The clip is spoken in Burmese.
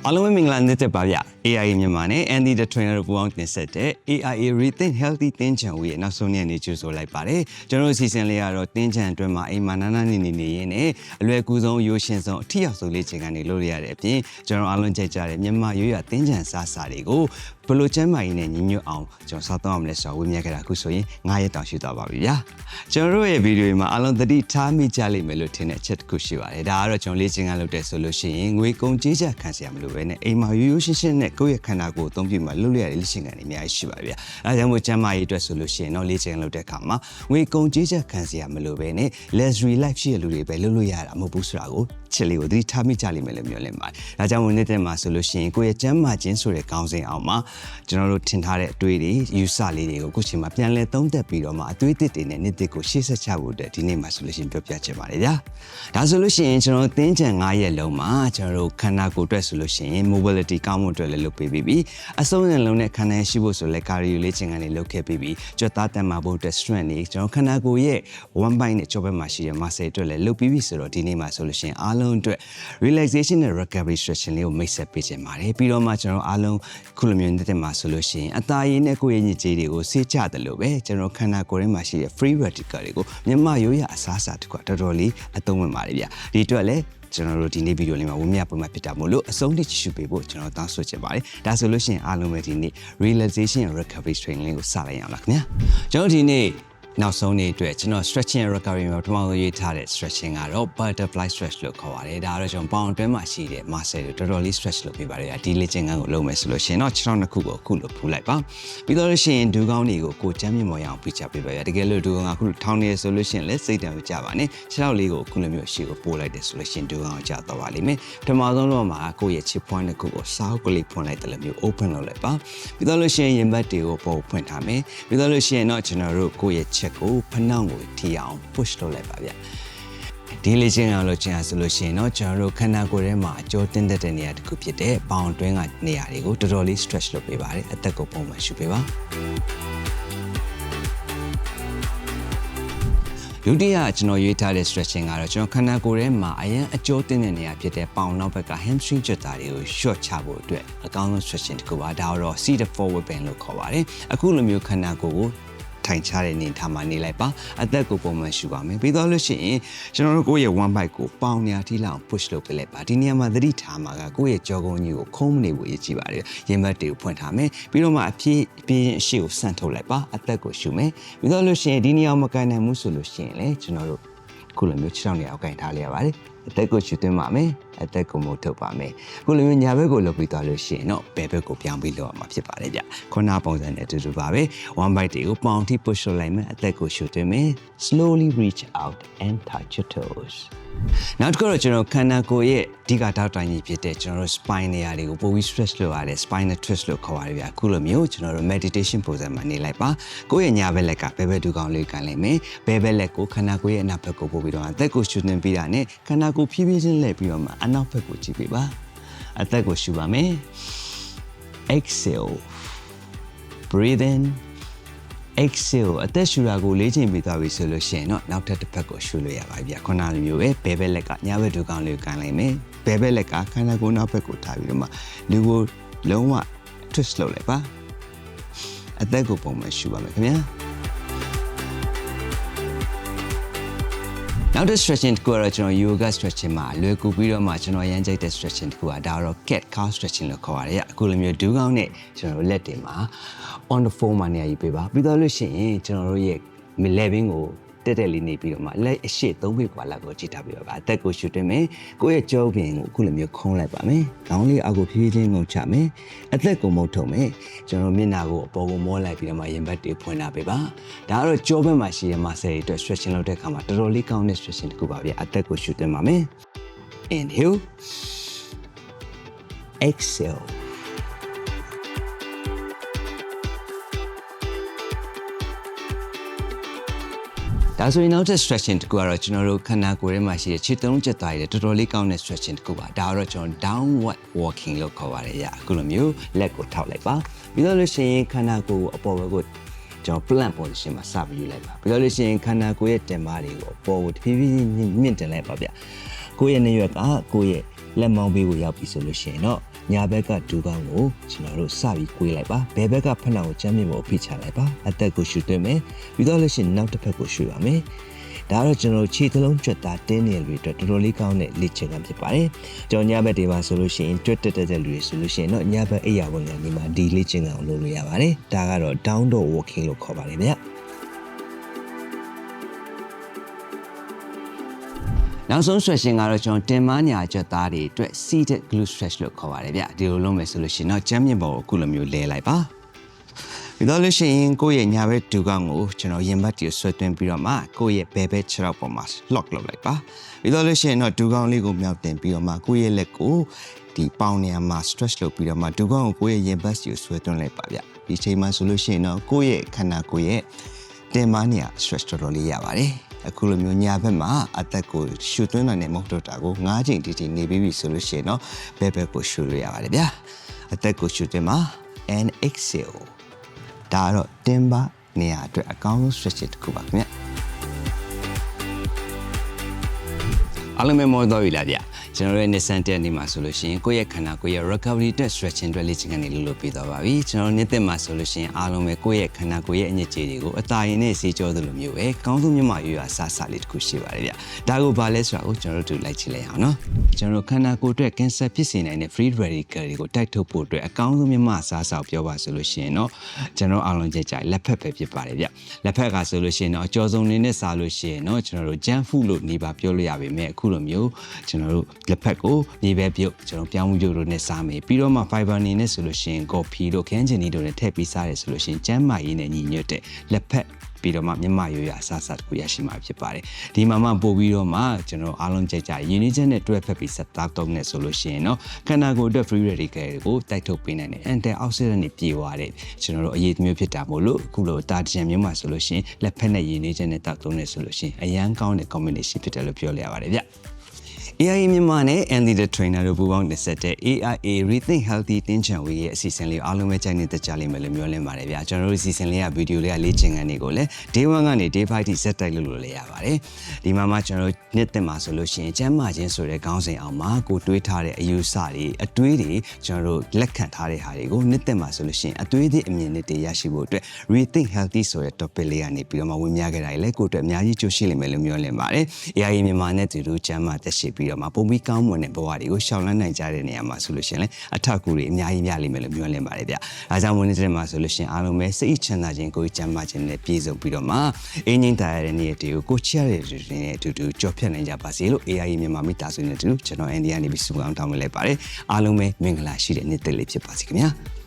အားလုံးပဲမင်္ဂလာနေ့တက်ပါဗျ AIA မြန်မာနဲ့ Andy the Trainer တို့ပူးပေါင်းတင်ဆက်တဲ့ AIA Rethink Healthy တင်းချံဝေးရဲ့နောက်ဆုံးနေ့နေ့ကြိုဆိုလိုက်ပါတယ်ကျွန်တော်တို့စီစဉ်လေးကတော့တင်းချံအတွင်းမှာအိမ်မှာနာနာနေရင်းနဲ့အလွယ်ကူဆုံးရိုးရှင်းဆုံးအထီရောက်ဆုံးလေးချိန်ကနေလုပ်ရတဲ့အပြင်ကျွန်တော်အားလုံးကြိုက်ကြတဲ့မြန်မာရိုးရာတင်းချံစားစာတွေကိုဘလို့ချမ်းမာရေးနဲ့ညီညွတ်အောင်ကျွန်တော်စားတော့အောင်လဲဆိုတော့ဝေမျှခဲ့တာအခုဆိုရင်9ရက်တောင်ရှိသွားပါပြီဗျာကျွန်တော်တို့ရဲ့ဗီဒီယိုမှာအားလုံးသတိထားမိကြလိမ့်မယ်လို့ထင်တဲ့အချက်တစ်ခုရှိပါတယ်ဒါကတော့ကျွန်တော်လေ့ကျင့်ခန်းလုပ်တဲ့ဆိုလို့ရှိရင်ငွေကုန်ကြေးကျခံစရာမလိုပဲနဲ့အိမ်မှာရိုးရှင်းနဲ့ကိုယ့်ရဲ့ခန္ဓာကိုယ်အသုံးပြုမှလုပ်ရတဲ့လေ့ကျင့်ခန်းတွေအများကြီးရှိပါဗျာအဲဒါကြောင့်မို့ချမ်းမာရေးအတွက်ဆိုလို့ရှိရင်တော့လေ့ကျင့်ခန်းလုပ်တဲ့အခါမှာငွေကုန်ကြေးကျခံစရာမလိုပဲနဲ့ luxury life ရှိတဲ့လူတွေပဲလုပ်လို့ရတာမဟုတ်ဘူးဆိုတာကိုချစ်လေးကိုသတိထားမိကြလိမ့်မယ်လို့မျှော်လင့်ပါတယ်ဒါကြောင့်မို့နေ့တက်မှာဆိုလို့ရှိရင်ကိုယ့်ရဲ့ချမ်းမာခြင်းဆိုတဲ့ခေါင်းစဉ်အောက်မှာကျွန်တော်တို့ထင်ထားတဲ့အတွေးတွေယူဆလေးတွေကိုအခုချိန်မှာပြန်လည်သုံးသပ်ပြီးတော့မှအတွေးသစ်တွေနဲ့နေ့တစ်ကိုရှေ့ဆက်ချဖို့အတွက်ဒီနေ့မှာဆိုလို့ရှိရင်ပြောပြချင်ပါတယ်ဗျာဒါဆိုလို့ရှိရင်ကျွန်တော်တင်းချံ9ရက်လုံးမှာကျွန်တော်တို့ခန္ဓာကိုယ်အတွက်ဆိုလို့ရှိရင် mobility ကောင်းမှုအတွက်လည်းလုပ်ပေးပြီးအဆုံးနဲ့လုံးနဲ့ခန္ဓာရှိဖို့ဆိုလည်း cardio လေ့ကျင့်ခန်းတွေလုပ်ခဲ့ပြီးကြွတ်သားတန်မာဖို့အတွက် strength တွေကျွန်တော်ခန္ဓာကိုယ်ရဲ့ one point နဲ့ကြောဘက်မှာရှိတဲ့ muscle အတွက်လည်းလုပ်ပြီးဆိုတော့ဒီနေ့မှာဆိုလို့ရှိရင်အားလုံးအတွက် relaxation နဲ့ recovery stretching လေးကိုမိတ်ဆက်ပေးခြင်းပါတယ်ပြီးတော့မှကျွန်တော်အားလုံးခုလိုမျိုးတက်မှာဆိုလို့ရှိရင်အသားရည်နဲ့ကိုယ်ရဲ့ညစ်ကြေးတွေကိုဆေးချတယ်လို့ပဲကျွန်တော်ခန္ဓာကိုယ်ထဲမှာရှိတဲ့ free radical တွေကိုမြန်မာရိုးရာအစားအစာတခုတော်တော်လေးအသုံးဝင်ပါတယ်ဗျဒီအတွက်လည်းကျွန်တော်တို့ဒီနေ့ဗီဒီယိုလေးမှာဝမျှပုံမှန်ဖြစ်တာမို့လို့အဆုံးထိကြည့်ရှုပေးဖို့ကျွန်တော်တောင်းဆိုချင်ပါတယ်ဒါဆိုလို့ရှိရင်အားလုံးပဲဒီနေ့ relaxation and recovery training လေးကိုစလိုက်အောင်လားခင်ဗျာကျွန်တော်ဒီနေ့နောက်ဆုံးနေ့အတွက်ကျွန်တော် stretching and recovery မှာပထမဆုံးရေးထားတဲ့ stretching ကတော့ butterfly stretch လို့ခေါ်ပါတယ်ဒါကတော့ကျွန်တော်ပေါင်အတွင်းမှာရှိတဲ့ muscle တွေတော်တော်လေး stretch လုပ်ပေးပါတယ်ဒီလေ့ကျင့်ခန်းကိုလုပ်မယ်ဆိုလို့ရှိရင်တော့ခြေထောက်နှစ်ခုကိုအခုလိုဖူးလိုက်ပါပြီးတော့လို့ရှိရင်ဒူးကောင်းတွေကိုကိုချမ်းမြေမော်ရအောင်ပြချပေးပါရတကယ်လို့ဒူးကောင်းကအခုထောင်းနေဆိုလို့ရှိရင်လည်းစိတ်တံမကြပါနဲ့ခြေထောက်လေးကိုအခုလိုမျိုးရှေ့ကိုပို့လိုက်တယ်ဆိုလို့ရှိရင်ဒူးကောင်းကိုကြာတော့ပါလိမ့်မယ်ပထမဆုံးတော့မှာကိုယ့်ရဲ့ chip point တစ်ခုကိုစောက်ကလေးဖွင့်လိုက်တယ်လို့မျိုး open လုပ်လိုက်ပါပြီးတော့လို့ရှိရင်ရင်ဘတ်တွေကိုပေါ်ဖွင့်ထားမယ်ပြီးတော့လို့ရှိရင်တော့ကျွန်တော်တို့ကိုယ့်ရဲ့ check ကိုဖနှောင့်ကိုထီအောင် push လုပ်လိုက်ပါဗျဒီလေ့ကျင့်ခန်းလုပ်ချင်ရဆိုလို့ရှိရင်တော့ကျွန်တော်တို့ခန္ဓာကိုယ်ထဲမှာအကျိုးတင်းတဲ့နေရာတစ်ခုဖြစ်တဲ့ပေါင်တွင်းကနေရာတွေကိုတော်တော်လေး stretch လုပ်ပေးပါတယ်အသက်ကိုပုံမှန်ရှုပေးပါဒုတိယကျွန်တော်ရွေးထားတဲ့ stretching ကတော့ကျွန်တော်ခန္ဓာကိုယ်ထဲမှာအရင်အကျိုးတင်းတဲ့နေရာဖြစ်တဲ့ပေါင်နောက်ဘက်က hamstring ကြွတာတွေကို short ချဖို့အတွက်အကောင်းဆုံး stretching တစ်ခုပါဒါတော့ seated forward bend လို့ခေါ်ပါတယ်အခုလိုမျိုးခန္ဓာကိုယ်ကိုထိုင်ချတဲ့နေထားမှာနေလိုက်ပါအသက်ကိုပုံမှန်ရှုပါမယ်ပြီးတော့လို့ရှိရင်ကျွန်တော်တို့ကိုယ့်ရဲ့ one bite ကိုပေါင်နေရာထိလောက် push လုပ်ပေးလိုက်ပါဒီနေရာမှာသတိထားမှာကကိုယ့်ရဲ့ကြောကုန်းကြီးကိုခုံးမနေဖို့ရည်ကြည့်ပါတယ်ရင်ဘတ်တွေကိုဖွင့်ထားမယ်ပြီးတော့မှအပြင်းအရှိကိုဆန့်ထုတ်လိုက်ပါအသက်ကိုရှုမယ်ပြီးတော့လို့ရှိရင်ဒီနေရာမကန်နိုင်ဘူးဆိုလို့ရှိရင်လေကျွန်တော်တို့ခုလိုမျိုးခြေထောက်နေရာကိုကင်ထားလိုက်ရပါတယ်အသက်ကိုရှုသွင်းပါမယ်အသက်ကိုမို့ထုတ်ပါမယ်ခုလိုမျိုးညာဘက်ကိုလုပ်ပြီးသွားလို့ရှိရင်တော့ဘယ်ဘက်ကိုပြောင်းပြီးလုပ်ရမှာဖြစ်ပါတယ်ဗျခုနပုံစံနဲ့အတူတူပါပဲ one bite တွေကိုပေါင်ထိ push လုပ်လိုက်မယ်အသက်ကိုရှုသွင်းမယ် slowly reach out and touch your toes နောက်တစ်ခုတော့ကျွန်တော်ခန္ဓာကိုယ်ရဲ့အဓိကထောက်တိုင်ကြီးဖြစ်တဲ့ကျွန်တော်တို့ spine နေရာတွေကိုပိုပြီး stretch လုပ်ရတယ် spinal twist လို့ခေါ်ပါတယ်ဗျအခုလိုမျိုးကျွန်တော်တို့ meditation ပုံစံမှာနေလိုက်ပါကိုယ့်ရဲ့ညာဘက်လက်ကဘယ်ဘက်ဒူးကောင်းလေးကန်လိုက်မယ်ဘယ်ဘက်လက်ကိုခန္ဓာကိုယ်ရဲ့အနောက်ဘက်ကိုပို့ပြီးတော့အသက်ကိုရှုသွင်းပြီးတာနဲ့ခန္ဓာကိုယ်ဖြည်းဖြည်းချင်းလှည့်ပြီးတော့မှအနောက်ဘက်ကိုကြည့်ပေးပါအသက်ကိုရှုပါမယ် exhale breathe in exhale အသက်ရှူတာကိုလေ့ကျင့်ပြီးသွားပြီဆိုလို့ရှိရင်တော့နောက်ထပ်တစ်ဖက်ကိုရှူလို့ရပါပြီခုနလိုမျိုးပဲဘယ်ဘက်လက်ကညာဘက်ဒူးကောင်းလေးကိုကန်လိုက်မယ်ဘယ်ဘက်လက်ကခန္ဓာကိုယ်နောက်ဘက်ကိုထားပြီးတော့မှလူကိုလုံးဝ twist လုပ်လိုက်ပါအသက်ကိုပုံမှန်ရှူပါမယ်ခင်ဗျာနောက်တဲ့ stretching တခုကတော့ကျွန်တော် yoga stretching မှာလွယ်ကူပြီးတော့မှကျွန်တော်ရမ်းကြိုက်တဲ့ stretching တခုကဒါတော့ cat cow stretching လို့ခေါ်ရတယ်အခုလိုမျိုးဒူးကောင်းနဲ့ကျွန်တော်လက်တွေမှာ on the floor မှာနေရာယူပေးပါပြီးတော့လို့ရှိရင်ကျွန်တော်တို့ရဲ့ level ကိုတက်လေးနေပြီးတော့မှလက်အရှိ3ပေกว่าလောက်ကိုကြည့်ထားပြီးတော့အသက်ကိုရှုသွင်းမယ်ကိုယ့်ရဲ့ကြောပင်ကိုအခုလိုမျိုးခုံးလိုက်ပါမယ်ခေါင်းလေးအောက်ကိုဖြည်းဖြည်းချင်းငုံချမယ်အသက်ကိုမုတ်ထုံမယ်ကျွန်တော်မျက်နှာကိုအပေါ်ကိုမောလိုက်ပြီးတော့မှရင်ဘတ်တွေဖွင့်လာပေးပါဒါကတော့ကြောဘက်မှာရှိတဲ့ muscle တွေအတွက် stretching လုပ်တဲ့အခါမှာတော်တော်လေးကောင်းတဲ့ stretching တစ်ခုပါဗျအသက်ကိုရှုသွင်းပါမယ် inhale exhaleဒါဆိုရင်နောက်တဲ့ stretching တခုကတော့ကျွန်တော်တို့ခန္ဓာကိုယ်ထဲမှာရှိတဲ့ခြေသုံးချက်သားရည်တော်တော်လေးကောင်းတဲ့ stretching တခုပါဒါကတော့ကျွန်တော် downward walking လို့ခေါ်ပါတယ်ဗျအခုလိုမျိုးလက်ကိုထောက်လိုက်ပါပြီးတော့လို့ရှိရင်ခန္ဓာကိုယ်ကိုအပေါ်ဘက်ကိုကျွန်တော် plant position မှာစပြီးယူလိုက်ပါပြီးတော့လို့ရှိရင်ခန္ဓာကိုယ်ရဲ့တင်ပါတွေကိုအပေါ်ကိုတဖြည်းဖြည်းမြင့်တင်လိုက်ပါဗျကိုယ့်ရဲ့နေရွက်ကကိုယ့်ရဲ့ လက်မောင်းပေးဖို့ရောက်ပြီဆိုလို့ရှိရင်တော့ညာဘက်ကဒူးကောင်းကိုကျွန်တော်တို့စပြီးကွေးလိုက်ပါဘယ်ဘက်ကဖက်နှောင်ကိုချမ်းမြေဖို့ဖိချလိုက်ပါအသက်ကိုရှူသွင်းမယ်ပြီးတော့လို့ရှိရင်နောက်တစ်ဖက်ကိုရှူရမယ်ဒါတော့ကျွန်တော်ခြေသလုံးကြွက်သားတင်းနေလူတွေအတွက်တော်တော်လေးကောင်းတဲ့လေ့ကျင့်ခန်းဖြစ်ပါတယ်ကျွန်တော်ညဘက်တွေမှာဆိုလို့ရှိရင်တွတ်တက်တဲ့လူတွေဆိုလို့ရှိရင်တော့ညဘက်အိယာဝင်ကနေမှဒီလေ့ကျင့်ခန်းကိုလုပ်လို့ရပါတယ်ဒါကတော့ down dog walking လို့ခေါ်ပါတယ်ဗျနောက်ဆုံး stretching ကတော့ကျွန်တော်တင်မညာကြွက်သားတွေအတွက် seated glute stretch လို့ခေါ်ပါတယ်ဗျဒီလိုလုပ်မယ်ဆိုလို့ရှိရင်တော့ကျမ်းမြင့်ပေါ်ကိုအခုလိုမျိုးလဲလိုက်ပါပြီးတော့လို့ရှိရင်ကိုယ့်ရဲ့ညာဘက်ဒူကောင်းကိုကျွန်တော်ရင်ဘတ်တီကိုဆွဲသွင်းပြီးတော့မှကိုယ့်ရဲ့ဘယ်ဘက်ခြေထောက်ပေါ်မှာ lock လုပ်လိုက်ပါပြီးတော့လို့ရှိရင်တော့ဒူကောင်းလေးကိုမြောက်တင်ပြီးတော့မှကိုယ့်ရဲ့လက်ကိုဒီပေါင်နေရာမှာ stretch လုပ်ပြီးတော့မှဒူကောင်းကိုကိုယ့်ရဲ့ရင်ဘတ်တီကိုဆွဲသွင်းလိုက်ပါဗျဒီချိန်မှာဆိုလို့ရှိရင်တော့ကိုယ့်ရဲ့ခန္ဓာကိုယ်ရဲ့တင်မညာ stretch တော်တော်လေးရပါတယ်အခုလိုမျိုးညာဘက်မှာအသက်ကိုရှူသွင်းနိုင်တဲ့မုတ်တော်တာကို9ချိန်တိတိနေပြီးပြီဆိုလို့ရှိရင်တော့ဘယ်ဘက်ကိုရှူလို့ရပါတယ်ဗျာအသက်ကိုရှူသွင်းမှာ and exhale ဒါတော့တင်ပါနေရာအတွက်အကောင်းဆုံး stretch တစ်ခုပါခင်ဗျအားလုံးပဲမောတော့ပြီလားဗျကျွန်တော်ရဲ့ Nissan တဲ့နေမှာဆိုလို့ရှိရင်ကိုယ့်ရဲ့ခန္ဓာကိုယ်ရဲ့ recovery အတွက် stretching အတွက်လေ့ကျင့်ခန်းတွေလုပ်ပေးသွားပါပြီကျွန်တော်နေ့သက်မှာဆိုလို့ရှိရင်အားလုံးပဲကိုယ့်ရဲ့ခန္ဓာကိုယ်ရဲ့အညစ်အကြေးတွေကိုအသာရင်နဲ့ဆေးကြောသလိုမျိုးပဲကောင်းဆုံးမြတ်မရွရဆဆလေးတစ်ခုရှိပါတယ်ဗျဒါကိုဘာလဲဆိုတာကိုကျွန်တော်တို့လိုက်ကြည့်လိုက်အောင်နော်ကျွန်တော်ခန္ဓာကိုယ်အတွက် cancer ဖြစ်စေနိုင်တဲ့ free radical တွေကိုတိုက်ထုတ်ဖို့အတွက်အကောင်းဆုံးမြတ်မဆဆပြောပါဆိုလို့ရှိရင်တော့ကျွန်တော်အားလုံးကြိုက်လက်ဖက်ပဲဖြစ်ပါတယ်ဗျလက်ဖက်ကဆိုလို့ရှိရင်တော့အကျော်စုံနေနဲ့စားလို့ရှိရင်တော့ကျွန်တော်တို့ junk food လို့နေပါပြောလို့ရပါမယ်အခုလိုမျိုးကျွန်တော်တို့လက်ဖက်ကိုမြေပဲပြုတ်ကျွန်တော်ပြောင်းမှုပြုတ်လို့နဲ့စားမယ်ပြီးတော့မှ fiber နေနဲ့ဆိုလို့ရှိရင် coffee တို့ခင်းချင်နီတို့နဲ့ထည့်ပြီးစားတယ်ဆိုလို့ရှိရင်ကျန်းမာရေးနဲ့ညီညွတ်တဲ့လက်ဖက်ပြီးတော့မှမြမရိုးရအဆအဆတခုရရှိမှာဖြစ်ပါတယ်ဒီမှာမှပို့ပြီးတော့မှကျွန်တော်အားလုံးကြိုက်ကြရင်းနှီးချက်နဲ့တွဲဖက်ပြီးဆက်သားတုံးနေဆိုလို့ရှိရင်တော့ခန္ဓာကိုယ်အတွက် free radical ကိုတိုက်ထုတ်ပေးနိုင်တဲ့ antioxidant တွေပြေသွားတဲ့ကျွန်တော်တို့အရေးမျိုးဖြစ်တာမို့လို့အခုလိုတာတကြံမျိုးမှာဆိုလို့ရှိရင်လက်ဖက်နဲ့ရင်းနှီးချက်နဲ့တောက်တုံးနေဆိုလို့ရှိရင်အရန်ကောင်းတဲ့ combination ဖြစ်တယ်လို့ပြောလို့ရပါတယ်ဗျAIA မြန်မာနဲ့ Andy the Trainer တို့ပူးပေါင်းတင်ဆက်တဲ့ AIA Rethink Healthy တင်းချံဝေးရဲ့အစီအစဉ်လေးအားလုံးပဲကြိုက်နေတဲ့ကြားလိမ့်မယ်လို့မျှော်လင့်ပါတယ်ဗျာကျွန်တော်တို့အစီအစဉ်လေးကဗီဒီယိုလေးကလေ့ကျင့်ခန်းတွေကိုလည်း Day 1ကနေ Day 5 ထိဆက်တိုက်လုပ်လို့လည်းရပါတယ်ဒီမှာမှကျွန်တော်တို့နှစ်သက်မှာဆိုလို့ရှိရင်ကျန်းမာခြင်းဆိုတဲ့ခေါင်းစဉ်အောင်မှာကိုတွေးထားတဲ့အယူဆတွေအတွေးတွေကျွန်တော်တို့လက်ခံထားတဲ့ဟာတွေကိုနှစ်သက်မှာဆိုလို့ရှိရင်အတွေးသည့်အမြင်တွေရရှိဖို့အတွက် Rethink Healthy ဆိုတဲ့ topic လေးကနေပြီးတော့မှဝင်များခဲ့တာလေကိုအတွက်အများကြီးကြိုးရှိလိမ့်မယ်လို့မျှော်လင့်ပါတယ် AIA မြန်မာနဲ့တူတူကျန်းမာသက်ရှိပြီးတော့မှပုံပြီးကောင်းမွန်တဲ့ဘဝတွေကိုရှောင်လန်းနိုင်ကြတဲ့နေရာမှာဆိုလို့ရှိရင်လည်းအထောက်အကူတွေအများကြီးရလိမ့်မယ်လို့မျှော်လင့်ပါတယ်ဗျ။အားကြောင့်ဝင်နေတဲ့မှာဆိုလို့ရှိရင်အားလုံးပဲစိတ်ချမ်းသာခြင်းကိုယ်ကျန်းမာခြင်းနဲ့ပြည့်စုံပြီးတော့မှအင်းငိမ့်တာရတဲ့နေ့တွေကိုကိုချရတဲ့လူတွေနဲ့အတူတူကြော်ဖြတ်နိုင်ကြပါစေလို့ AIA မြန်မာမိသားစုနဲ့အတူကျွန်တော် Andy ကနေပြီးဆုတောင်းတောင်းပေးလိုက်ပါတယ်။အားလုံးပဲမင်္ဂလာရှိတဲ့နေ့သက်လေးဖြစ်ပါစေခင်ဗျာ။